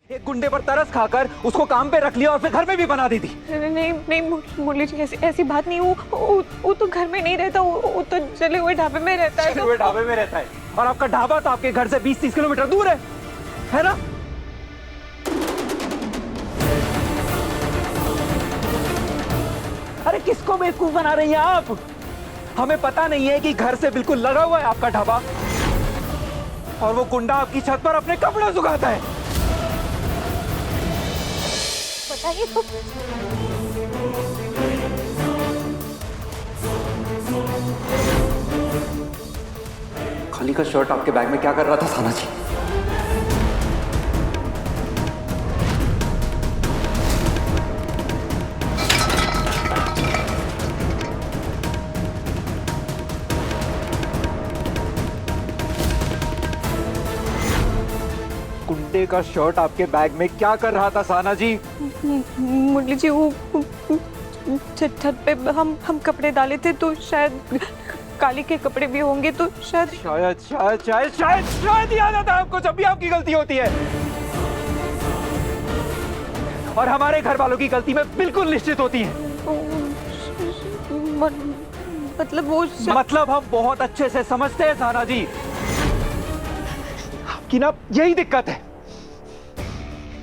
एक गुंडे पर तरस खाकर उसको काम पे रख लिया और फिर घर में भी बना दी थी। नहीं नहीं मुरली जी, ऐसी बात नहीं। वो तो घर में नहीं रहता, वो तो चले हुए ढाबे में रहता है। चले हुए ढाबे में रहता है और आपका ढाबा तो आपके घर से 20-30 किलोमीटर दूर है ना? अरे किसको बेवकूफ बना रही हैं आप? हमें पता नहीं है कि घर से बिल्कुल लगा हुआ है आपका ढाबा और वो गुंडा आपकी छत पर अपने कपड़े सुखाता है। बताइए तो। खाली का शर्ट आपके बैग में क्या कर रहा था साना जी? गुंडे का शर्ट आपके बैग में क्या कर रहा था साना जी? मुरली जी, वो छत पे हम कपड़े डाले थे तो शायद काली के कपड़े भी होंगे, तो शायद याद आता है आपको जब भी आपकी गलती होती है। और हमारे घर वालों की गलती में बिल्कुल निश्चित होती है। मतलब हम बहुत अच्छे से समझते हैं साना जी। आपकी ना यही दिक्कत है,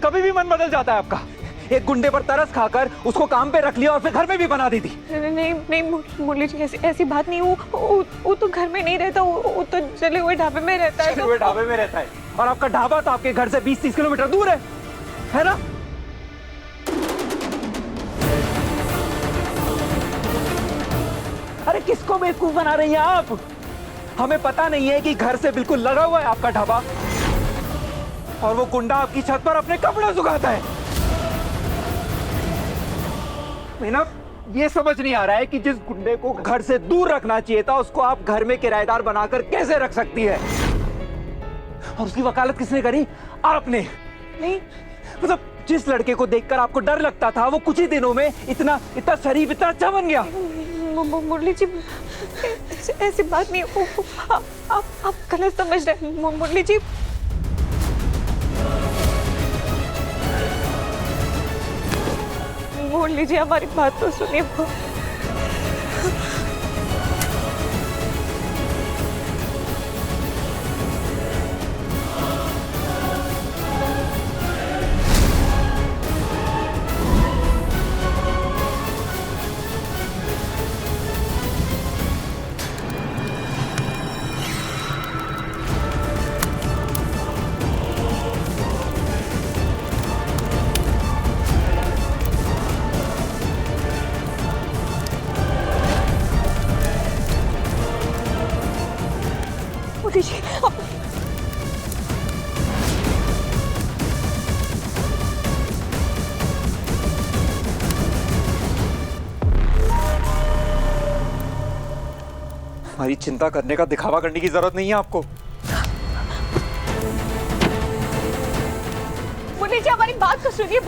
कभी भी मन बदल जाता है आपका। एक गुंडे पर तरस खाकर उसको काम पे रख लिया और फिर घर में भी बना दी थी। नहीं मुरली जी, ऐसी बात नहीं। वो तो घर में नहीं रहता, वो तो चले हुए ढाबे में रहता है। चले हुए ढाबे में रहता है और आपका ढाबा तो आपके घर से 20-30 किलोमीटर दूर है ना? अरे किसको बेवकूफ बना रही हैं आप? हमें पता नहीं है कि घर से बिल्कुल लगा हुआ है आपका ढाबा और वो गुंडा आपकी छत पर अपने कपड़े सुखाता है। ना ये समझ नहीं आ रहा है कि जिस गुंडे को घर से दूर रखना चाहिए था उसको आप घर में किराएदार बनाकर कैसे रख सकती है? और उसकी वकालत किसने करी? आपने। नहीं मतलब जिस लड़के को देखकर आपको डर लगता था वो कुछ ही दिनों में इतना शरीफ, इतना अच्छा बन गया। मुरली जी, ऐसी बात नहीं। आप गलत समझ रहे हैं मुरली जी। मुरली जी, हमारी बात तो सुनिए। हमारी चिंता करने का दिखावा करने की जरूरत नहीं है आपको। मुरली जी, हमारी बात तो सुनिए।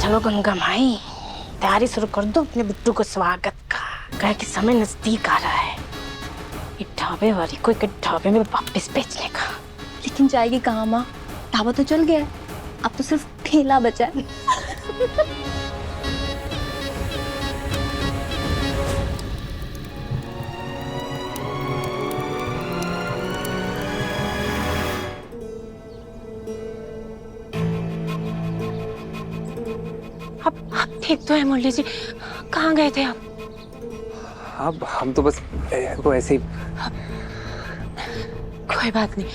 चलो गंगा माई, तैयारी शुरू कर दो अपने बिट्टू को स्वागत का। कह कि समय नजदीक आ रहा है ये ढाबे वाली को एक ढाबे में वापस बेचने का। लेकिन जाएगी कहाँ माँ? ढाबा तो चल गया, अब तो सिर्फ ठेला बचा है। अब ठीक तो है मुरली जी, कहाँ गए थे आप? अब हम तो बस वो ऐसे ही। कोई बात नहीं,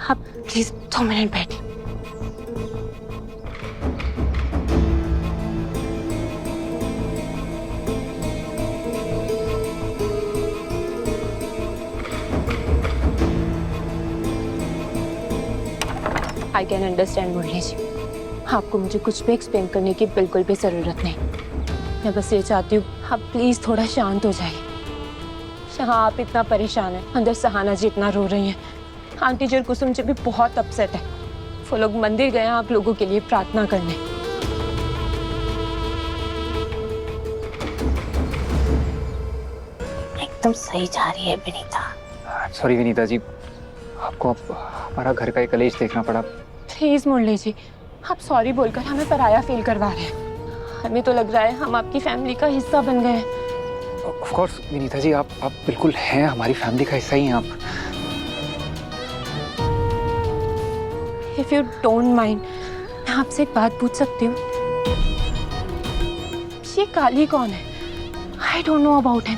आप प्लीज 2 मिनट बैठिए। आई कैन अंडरस्टैंड मुरली जी, आपको मुझे कुछ भी एक्सप्लेन करने की बिल्कुल भी जरूरत नहीं। मैं बस ये चाहती हूँ आप प्लीज थोड़ा शांत हो जाइए। शाह आप इतना परेशान है, अंदर सहाना जी इतना रो रही हैं, आंटी जी और कुसुम जी भी बहुत अपसेट है। वो लोग मंदिर गए हैं आप लोगों के लिए प्रार्थना करने। एकदम सही जा रही है विनीता। सॉरी विनीता जी, आपको हमारा घर का एक कलेश देखना पड़ा। प्लीज मुरली जी, आप सॉरी बोलकर हमें पराया फील करवा रहे हैं। हमें तो लग रहा है हम आपकी फैमिली का हिस्सा बन गए हैं। ऑफ कोर्स विनीता जी, आप बिल्कुल हैं, हमारी फैमिली का हिस्सा ही हैं आप। इफ यू डोंट माइंड, मैं आपसे एक बात पूछ सकती हूँ? ये काली कौन है? I don't know about him.